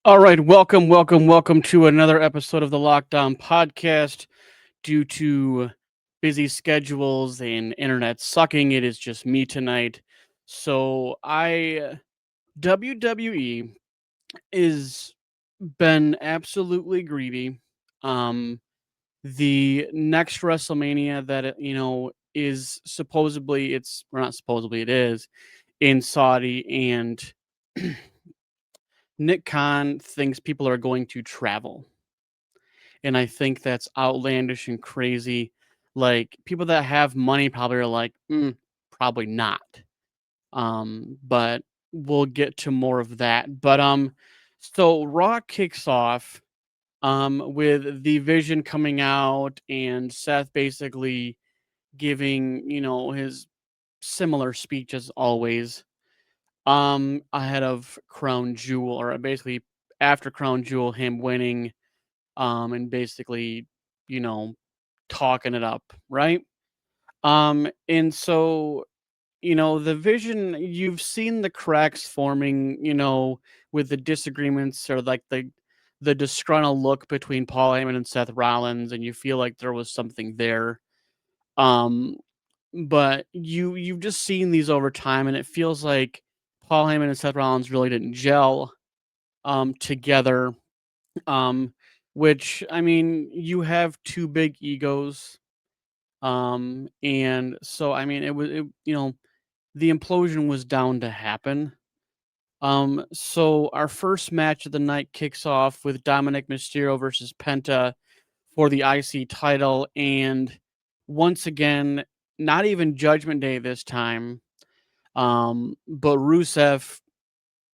All right, welcome to another episode of the Lockdown Podcast. Due to busy schedules and internet sucking, it is just me tonight. So I WWE is been absolutely greedy. Um, the next WrestleMania that is supposedly it's or not supposedly it is in Saudi, and Nick Khan thinks people are going to travel, and I think that's outlandish and crazy. Like, people that have money probably are like, probably not. But we'll get to more of that. So Raw kicks off with the Vision coming out and Seth basically giving, his similar speech as always. Ahead of Crown Jewel, or basically after Crown Jewel, him winning, and basically, you know, talking it up, right? And so, the Vision, you've seen the cracks forming, with the disagreements, or like the disgruntled look between Paul Heyman and Seth Rollins, and you feel like there was something there. Um, but you've just seen these over time, and it feels like Paul Heyman and Seth Rollins really didn't gel together. Um, which, I mean, you have two big egos. And so, I mean, the implosion was down to happen. So our first match of the night kicks off with Dominic Mysterio versus Penta for the IC title. And once again, not even Judgment Day this time. But Rusev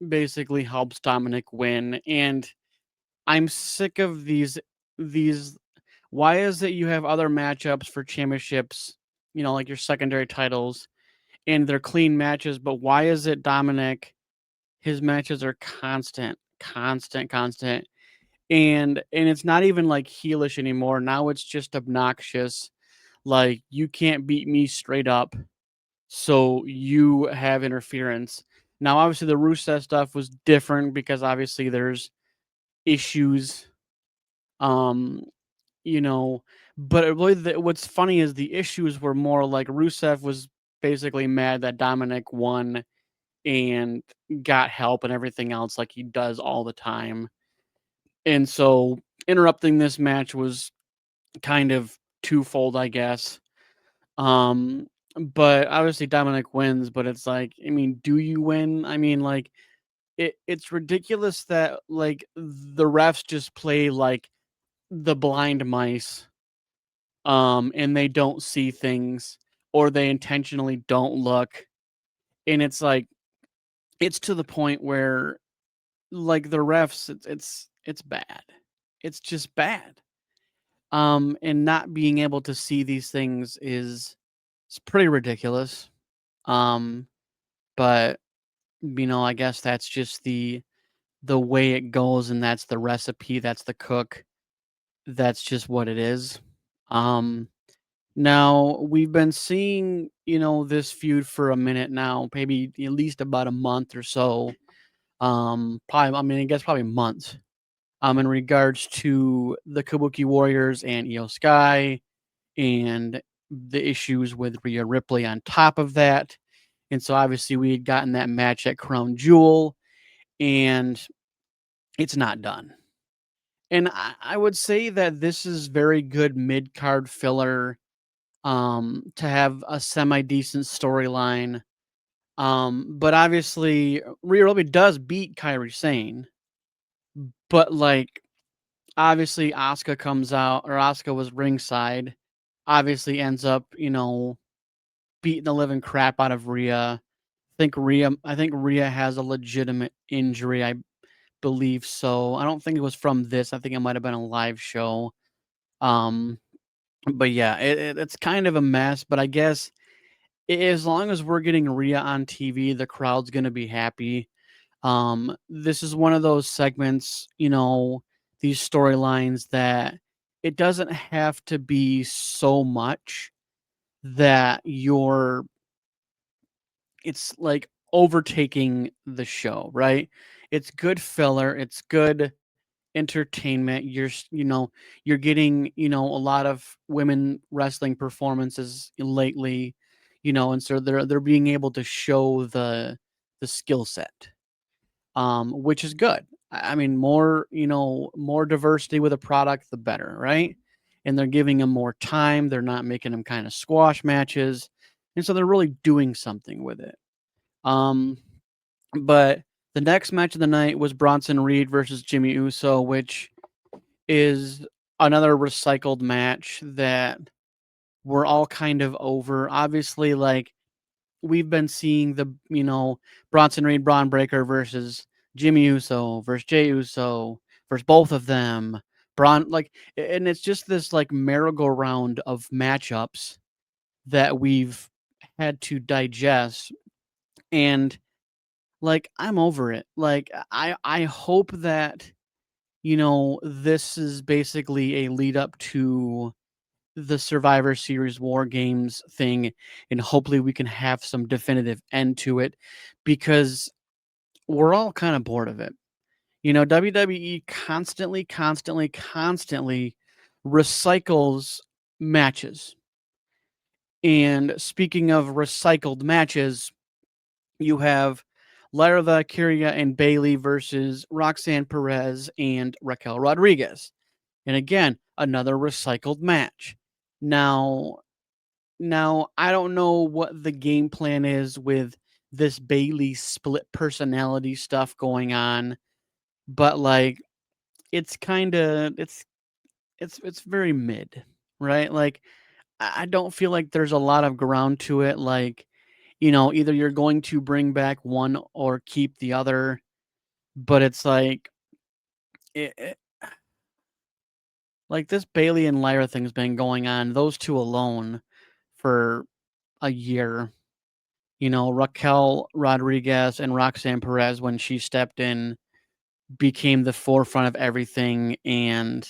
basically helps Dominic win. And I'm sick of these why is it you have other matchups for championships, like your secondary titles, and they're clean matches, but why is it Dominic, his matches are constant, and it's not even like heelish anymore. Now it's just obnoxious. Like, you can't beat me straight up, so you have interference. Now, obviously, the Rusev stuff was different because obviously there's issues. Um, you know, but it really, what's funny is the issues were more like Rusev was basically mad that Dominic won and got help and everything else like he does all the time. And so interrupting this match was kind of twofold, I guess. Um, but obviously Dominic wins, but it's like, I mean, do you win? I mean, like, it's ridiculous that like the refs just play like the blind mice, and they don't see things, or they intentionally don't look. And it's like, it's to the point where, like, the refs, it's bad. It's just bad. And not being able to see these things is it's pretty ridiculous. Um, but I guess that's just the way it goes, and that's the recipe, that's the cook. That's just what it is. Um, Now we've been seeing, this feud for a minute now, maybe at least about a month or so. Probably, I mean, I guess probably months. In regards to the Kabuki Warriors and Io Sky, and the issues with Rhea Ripley on top of that. And so obviously we had gotten that match at Crown Jewel, and it's not done. And I would say that this is very good mid card filler, to have a semi decent storyline. But obviously Rhea Ripley does beat Kairi Sane, but like, obviously Asuka comes out, or Asuka was ringside, obviously ends up, beating the living crap out of Rhea. I think Rhea has a legitimate injury. I believe so. I don't think it was from this. I think it might have been a live show. Um, but yeah, it's kind of a mess. But I guess, as long as we're getting Rhea on TV, the crowd's gonna be happy. This is one of those segments, these storylines that it doesn't have to be so much that it's like overtaking the show, right? it's good filler, it's good entertainment. You're getting, a lot of women wrestling performances lately, and so they're being able to show the skill set, which is good. I mean, more diversity with a product, the better, right? And they're giving them more time. They're not making them kind of squash matches, and so they're really doing something with it. Um, but the next match of the night was Bronson Reed versus Jimmy Uso, which is another recycled match that we're all kind of over. Obviously, like we've been seeing Bronson Reed, Braun Breaker versus Jimmy Uso versus Jey Uso versus both of them. And it's just this like merry-go-round of matchups that we've had to digest, and like I'm over it. Like I hope that this is basically a lead up to the Survivor Series War Games thing, and hopefully we can have some definitive end to it, because we're all kind of bored of it. WWE constantly recycles matches. And speaking of recycled matches, you have Lyra Valkyria and Bailey versus Roxanne Perez and Raquel Rodriguez. And again, another recycled match. Now, now I don't know what the game plan is with this Bailey split personality stuff going on, but like it's kind of it's very mid, right? Like I don't feel like there's a lot of ground to it. Like, either you're going to bring back one or keep the other, but it's like it, like this Bailey and Lyra thing's been going on, those two alone, for a year. Raquel Rodriguez and Roxanne Perez, when she stepped in, became the forefront of everything. And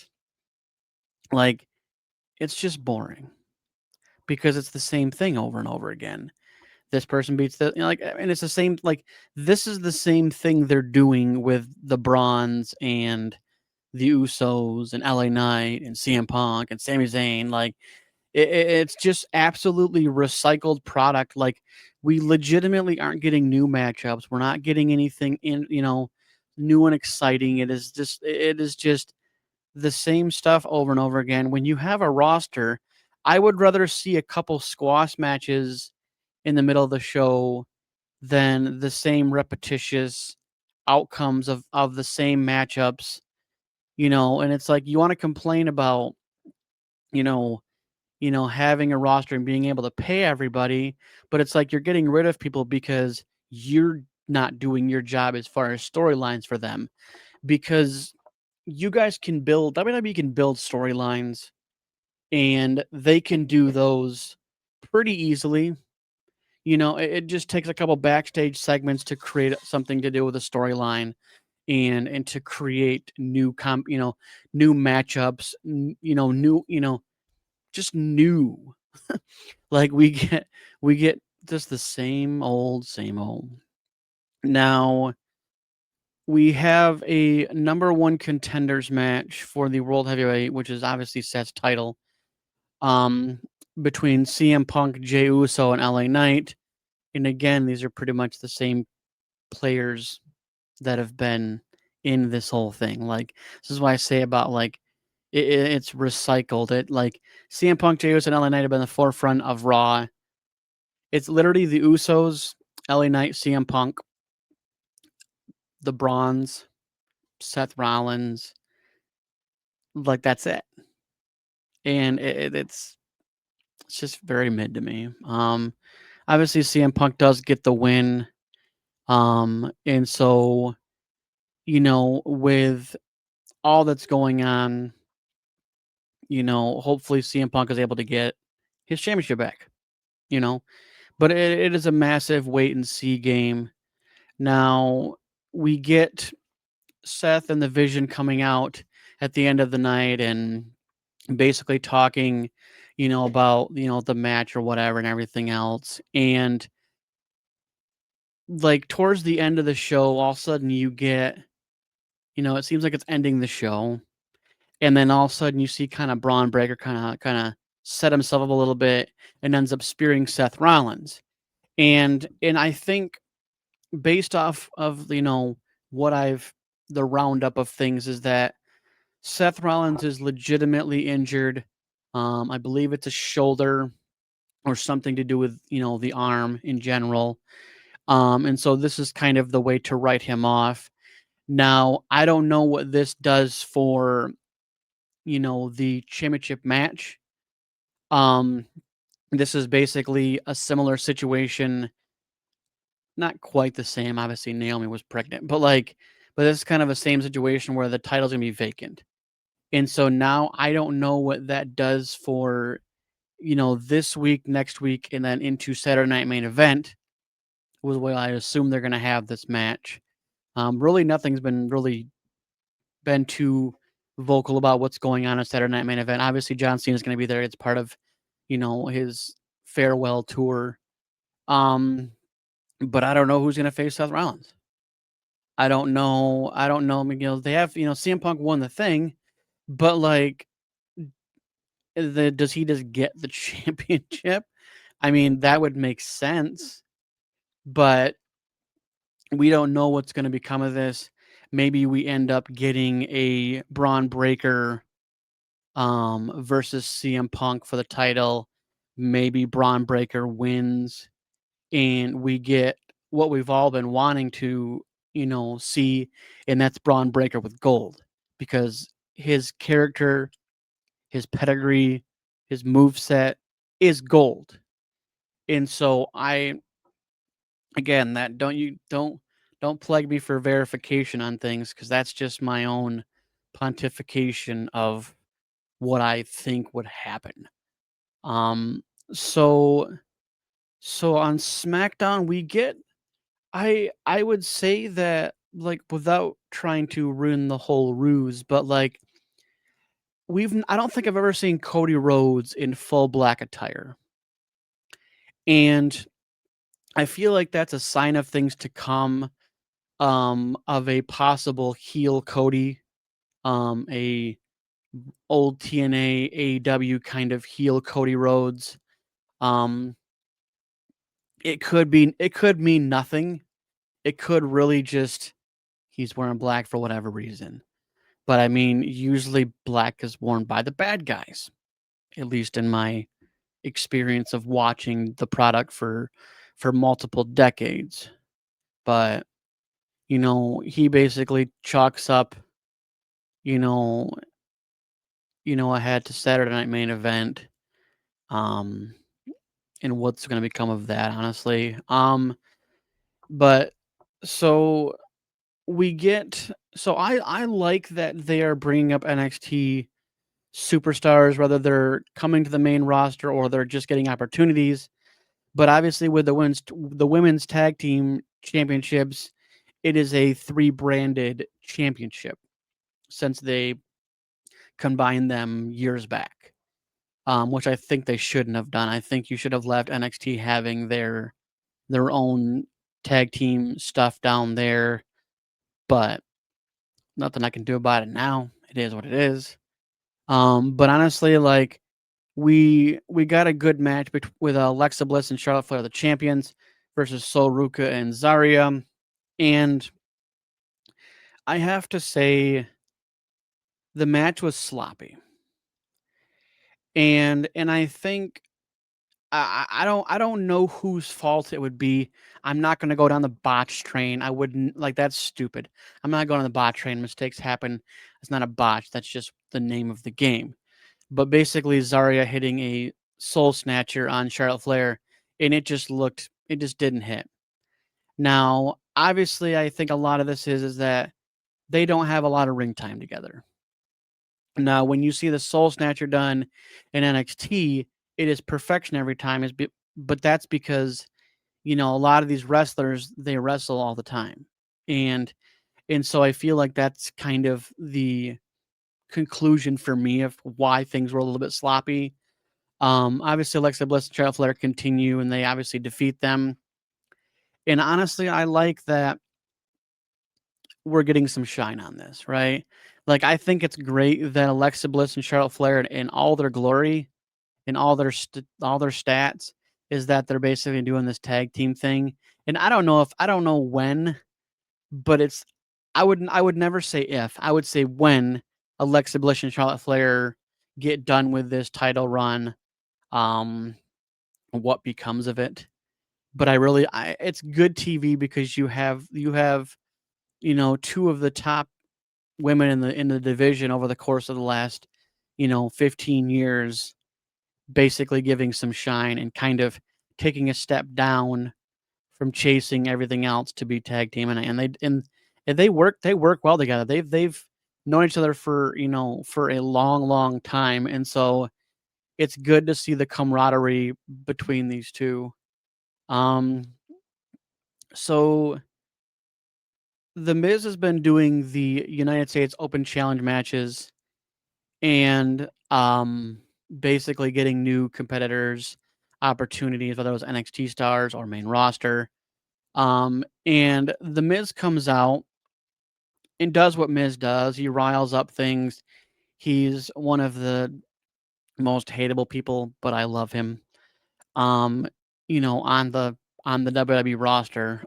like, it's just boring because it's the same thing over and over again. This person beats and it's the same, like, this is the same thing they're doing with the Bronze and the Usos and LA Knight and CM Punk and Sami Zayn. Like, it's just absolutely recycled product. Like, we legitimately aren't getting new matchups. We're not getting anything new and exciting. It is just the same stuff over and over again. When you have a roster, I would rather see a couple squash matches in the middle of the show than the same repetitious outcomes of the same matchups. And it's like you want to complain about, you know, having a roster and being able to pay everybody, but it's like you're getting rid of people because you're not doing your job as far as storylines for them. Because WWE can build storylines, and they can do those pretty easily. It just takes a couple backstage segments to create something to do with a storyline, and to create new matchups, just new. Like we get just the same old, same old. Now we have a number one contenders match for the World Heavyweight, which is obviously Seth's title, um, between CM Punk, Jey Uso, and LA Knight. And again, these are pretty much the same players that have been in this whole thing. Like, this is why I say about like it's recycled. It like CM Punk, Jey Uso, and LA Knight have been the forefront of Raw. It's literally the Usos, LA Knight, CM Punk, the Bronze, Seth Rollins. Like, that's it. And it's just very mid to me. Obviously CM Punk does get the win. And so, with all that's going on, hopefully CM Punk is able to get his championship back, you know. But it is a massive wait and see game. Now we get Seth and the Vision coming out at the end of the night and basically talking, about the match or whatever and everything else. And like towards the end of the show, all of a sudden you get, it seems like it's ending the show, and then all of a sudden you see kind of Braun Breaker kind of set himself up a little bit and ends up spearing Seth Rollins. And I think based off of what I've the roundup of things is that Seth Rollins is legitimately injured. I believe it's a shoulder or something to do with the arm in general. And so this is kind of the way to write him off. Now I don't know what this does for the championship match. Um, this is basically a similar situation, not quite the same. Obviously, Naomi was pregnant, but this is kind of the same situation where the title's gonna be vacant. And so now I don't know what that does for, this week, next week, and then into Saturday Night Main Event, was where I assume they're gonna have this match. Really, nothing's been too vocal about what's going on at Saturday Night Main Event. Obviously, John Cena's gonna be there. It's part of, his farewell tour. Um, but I don't know who's gonna face Seth Rollins. I don't know. I don't know. I mean, they have, CM Punk won the thing, but like, does he just get the championship? I mean, that would make sense, but we don't know what's going to become of this. Maybe we end up getting a Braun Breaker versus CM Punk for the title. Maybe Braun Breaker wins, and we get what we've all been wanting to, see, and that's Braun Breaker with gold, because his character, his pedigree, his move set is gold. And so I again, that don't plague me for verification on things, because that's just my own pontification of what I think would happen. Um so so on SmackDown we get, I would say that, like, without trying to ruin the whole ruse, but like, I don't think I've ever seen Cody Rhodes in full black attire. And I feel like that's a sign of things to come, of a possible heel Cody, a old TNA AEW kind of heel Cody Rhodes. Um, it could mean nothing. It could really just he's wearing black for whatever reason. But I mean, usually black is worn by the bad guys, at least in my experience of watching the product for multiple decades. But he basically chalks up, you know, ahead to Saturday Night Main Event, um, and what's gonna become of that, honestly. But so I like that they are bringing up NXT superstars, whether they're coming to the main roster or they're just getting opportunities. But obviously, with the women's tag team championships, it is a 3 branded championship since they combined them years back, which I think they shouldn't have done. I think you should have left NXT having their own tag team stuff down there, but nothing I can do about it now. It is what it is. But honestly, like, we got a good match with Alexa Bliss and Charlotte Flair, the champions, versus Sol Ruka and Zarya, and I have to say the match was sloppy, and I think I don't know whose fault it would be. I'm not gonna go down the botch train. I wouldn't, like, that's stupid. I'm not going on the botch train. Mistakes happen. It's not a botch. That's just the name of the game. But basically, Zarya hitting a soul snatcher on Charlotte Flair, and it just didn't hit. Now, obviously, I think a lot of this is that they don't have a lot of ring time together. Now, when you see the soul snatcher done in NXT, it is perfection every time. But that's because a lot of these wrestlers, they wrestle all the time, and so I feel like that's kind of the conclusion for me of why things were a little bit sloppy. Obviously, Alexa Bliss and Charlotte Flair continue, and they obviously defeat them. And honestly, I like that we're getting some shine on this, right? Like, I think it's great that Alexa Bliss and Charlotte Flair in all their glory and all their stats is that they're basically doing this tag team thing. And I don't know when, but I would never say if. I would say when Alexa Bliss and Charlotte Flair get done with this title run, um, what becomes of it. But I it's good TV because you have, you know, two of the top women in the division over the course of the last, you know, 15 years, basically giving some shine and kind of taking a step down from chasing everything else to be tag team, and they work well together. They've known each other for, you know, for a long, long time, and so it's good to see the camaraderie between these two. Um, so The Miz has been doing the United States Open Challenge matches and, basically getting new competitors opportunities, whether it was NXT stars or main roster. And The Miz comes out and does what Miz does. He riles up things. He's one of the most hateable people, but I love him. Um, you know, on the WWE roster.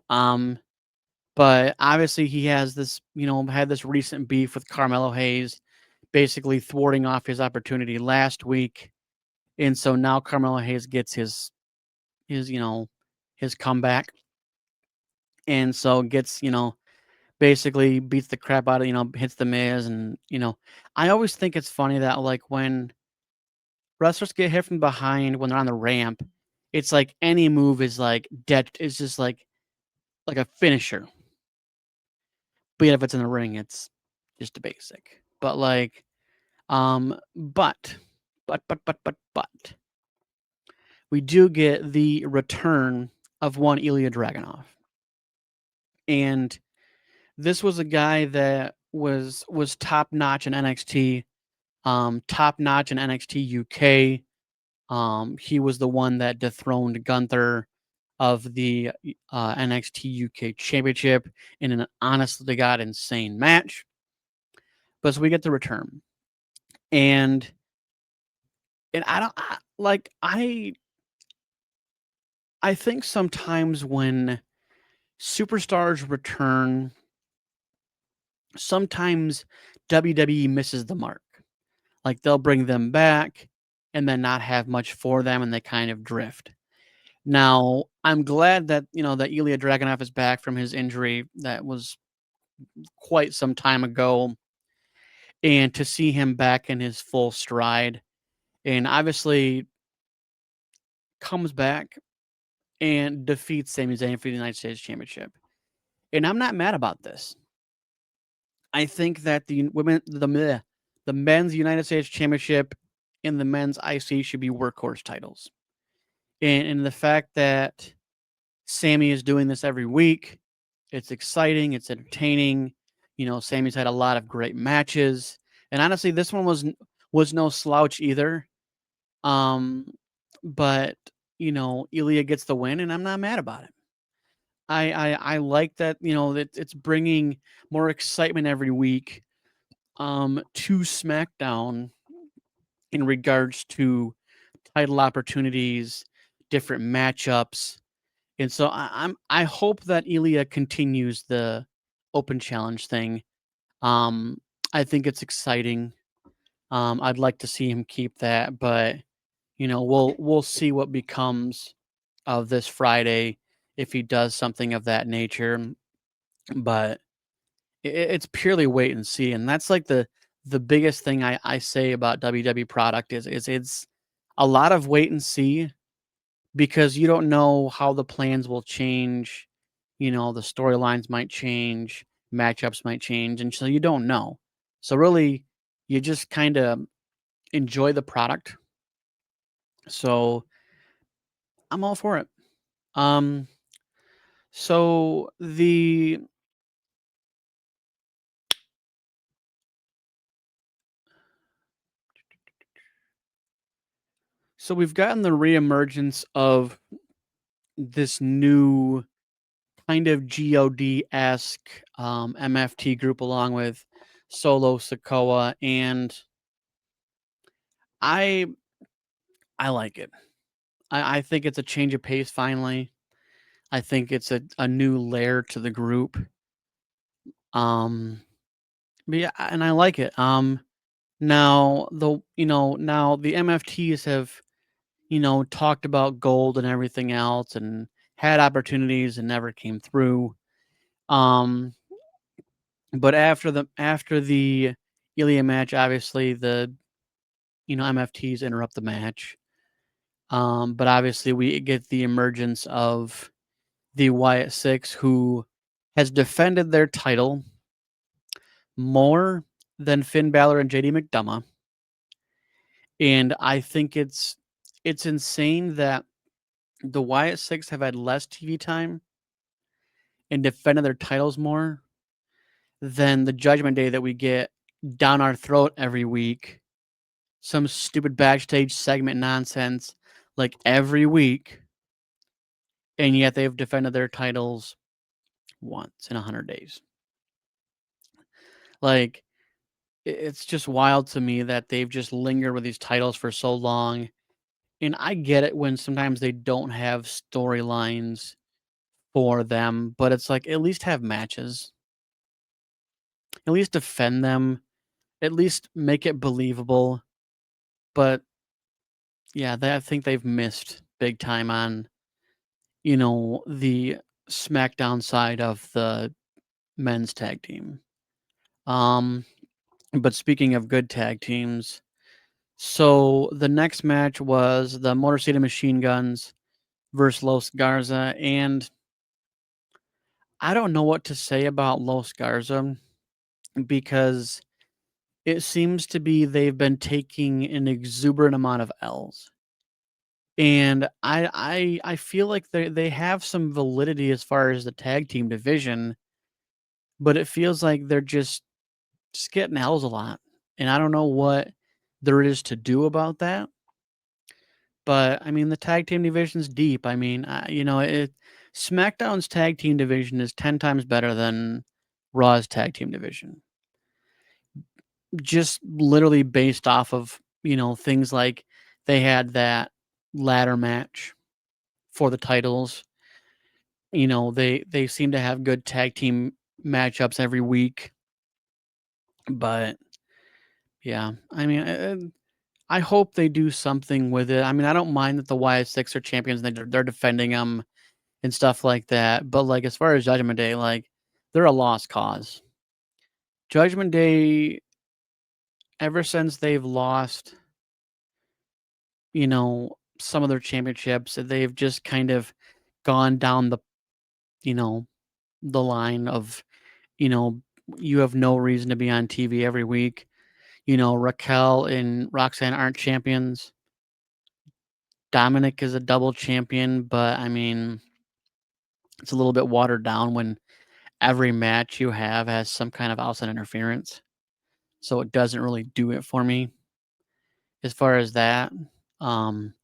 But obviously he has this, you know, had this recent beef with Carmelo Hayes, basically thwarting off his opportunity last week. And so now Carmelo Hayes gets his, you know, his comeback. And so gets, you know, basically beats the crap out of, you know, hits the Miz. And, you know, I always think it's funny that like when wrestlers get hit from behind when they're on the ramp, it's like any move is like dead. It's just like a finisher. But yet if it's in the ring, it's just a basic. But like, but we do get the return of one Ilya Dragunov. And this was a guy that was top notch in NXT, top notch in NXT UK. He was the one that dethroned Gunther of the NXT UK Championship in an honest to God insane match. But so we get the return, and I don't like I think sometimes when superstars return, sometimes WWE misses the mark. Like they'll bring them back and then not have much for them and they kind of drift. Now, I'm glad that, you know, that Ilya Dragunov is back from his injury that was quite some time ago, and to see him back in his full stride and obviously comes back and defeats Sami Zayn for the United States Championship. And I'm not mad about this. I think that the men's United States Championship and the men's IC should be workhorse titles. And the fact that Sammy is doing this every week, it's exciting, it's entertaining. You know, Sammy's had a lot of great matches, and honestly, this one was no slouch either. Um, but you know, Ilya gets the win, and I'm not mad about it. I like that. You know that it's bringing more excitement every week to SmackDown in regards to title opportunities, different matchups. And so I hope that Ilya continues the open challenge thing. Um, I think it's exciting. I'd like to see him keep that, but you know, we'll see what becomes of this Friday if he does something of that nature. But it's purely wait and see, and that's like the biggest thing I say about WWE product is it's a lot of wait and see because you don't know how the plans will change. You know, the storylines might change, matchups might change, and so you don't know. So really, you just kind of enjoy the product. So I'm all for it. Um, so the so we've gotten the reemergence of this new kind of God-esque MFT group along with Solo Sokoa, and I I like it. I think it's a change of pace finally. I think it's a new layer to the group. Um, but yeah, and I like it. Now now the MFTs have talked about gold and everything else, and had opportunities and never came through. Um, but after the Ilya match, obviously the MFTs interrupt the match. But obviously we get the emergence of the Wyatt Six, who has defended their title more than Finn Balor and JD McDonough. And I think it's insane that the Wyatt Six have had less TV time and defended their titles more than the Judgment Day that we get down our throat every week. Some stupid backstage segment nonsense like every week, and yet they've defended their titles once in 100 days. Like, it's just wild to me that they've just lingered with these titles for so long. And I get it when sometimes they don't have storylines for them, but it's like at least have matches. At least defend them. At least make it believable. But yeah, I think they've missed big time on, the SmackDown side of the men's tag team. Um, but speaking of good tag teams, so the next match was the Motor City Machine Guns versus Los Garza, and I don't know what to say about Los Garza because it seems to be they've been taking an exuberant amount of L's. And I feel like they have some validity as far as the tag team division, but it feels like they're just getting L's a lot. And I don't know what there is to do about that. But I mean, the tag team division's deep. I mean, SmackDown's tag team division is 10 times better than Raw's tag team division. Just literally based off of, things like they had that ladder match for the titles. They seem to have good tag team matchups every week. But yeah, I mean, I hope they do something with it. I mean, I don't mind that the Wyatt Six are champions and they're defending them and stuff like that. But like as far as Judgment Day, like they're a lost cause. Judgment Day, ever since they've lost, some of their championships, they've just kind of gone down you know, the line of, you know, you have no reason to be on TV every week. Raquel and Roxanne aren't champions. Dominic is a double champion, but I mean, it's a little bit watered down when every match you have has some kind of outside interference. So it doesn't really do it for me as far as that. Um,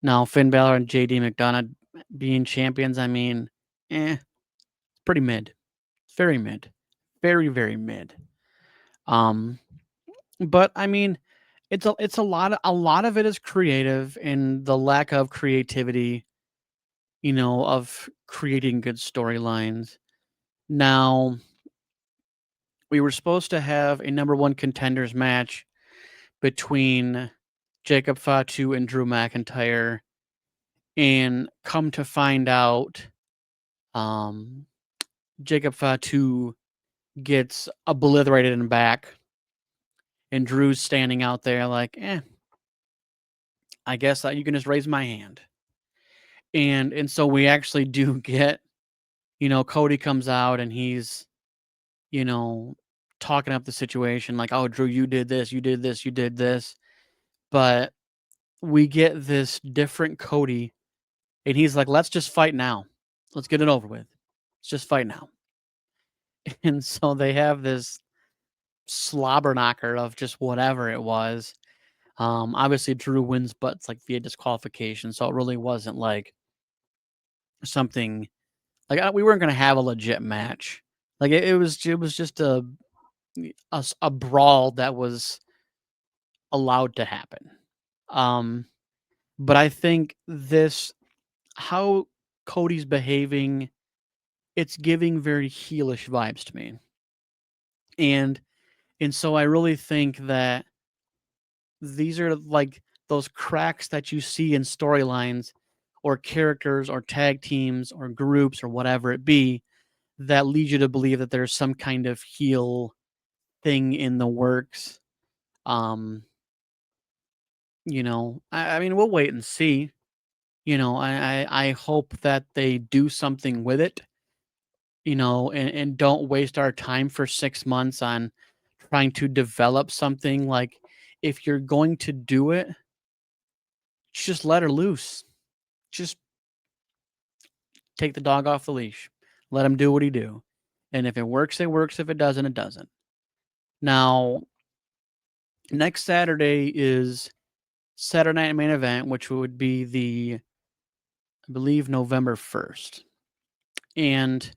Now Finn Balor and JD McDonough being champions, I mean, pretty mid. Very mid. Very, very mid. Um, but I mean, it's a lot of it is creative and the lack of creativity, of creating good storylines. Now, we were supposed to have a number one contenders match between Jacob Fatu and Drew McIntyre, and come to find out, um, Jacob Fatu gets obliterated in the back, and Drew's standing out there like, I guess you can just raise my hand. And so we actually do get, Cody comes out and he's, you know, talking up the situation like, oh, Drew, you did this, you did this, you did this. But we get this different Cody, and he's like, let's just fight now. Let's get it over with. Let's just fight now. And so they have this slobber knocker of just whatever it was. Obviously Drew wins, but it's like via disqualification. So it really wasn't like something Like we weren't gonna have a legit match. Like it was just a brawl that was allowed to happen. Um, but I think this how Cody's behaving, it's giving very heelish vibes to me. And so I really think that these are like those cracks that you see in storylines or characters or tag teams or groups or whatever it be that lead you to believe that there's some kind of heel thing in the works. Um, I mean, we'll wait and see. I hope that they do something with it, and don't waste our time for 6 months on trying to develop something. Like, if you're going to do it, just let her loose. Just take the dog off the leash. Let him do what he do. And if it works, it works. If it doesn't, it doesn't. Now, next Saturday is Saturday Night Main Event, which would be I believe, November 1st. And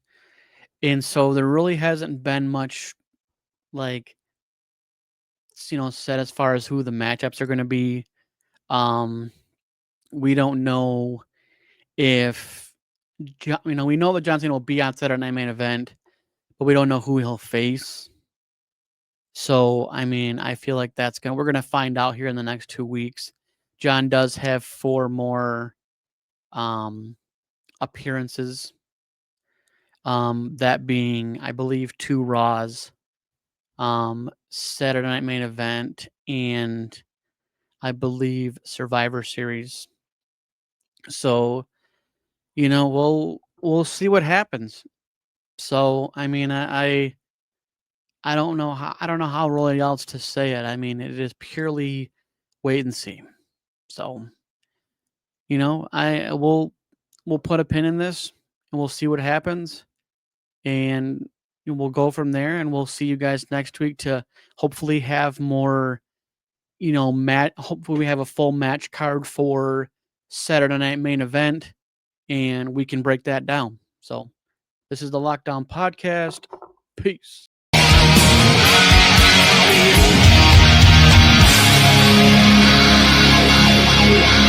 so there really hasn't been much, like, said as far as who the matchups are going to be. We don't know if, we know that John Cena will be on Saturday Night Main Event, but we don't know who he'll face. So, I mean, I feel like we're going to find out here in the next 2 weeks. John does have 4 more appearances. That being, I believe, 2 Raws, Saturday Night Main Event, and I believe Survivor Series. So, we'll see what happens. So, I mean, I don't know how really else to say it. I mean, it is purely wait and see. So, we'll put a pin in this and we'll see what happens, and we'll go from there, and we'll see you guys next week to hopefully have more, hopefully we have a full match card for Saturday Night Main Event, and we can break that down. So, this is the Lockdown Podcast. Peace. Yeah.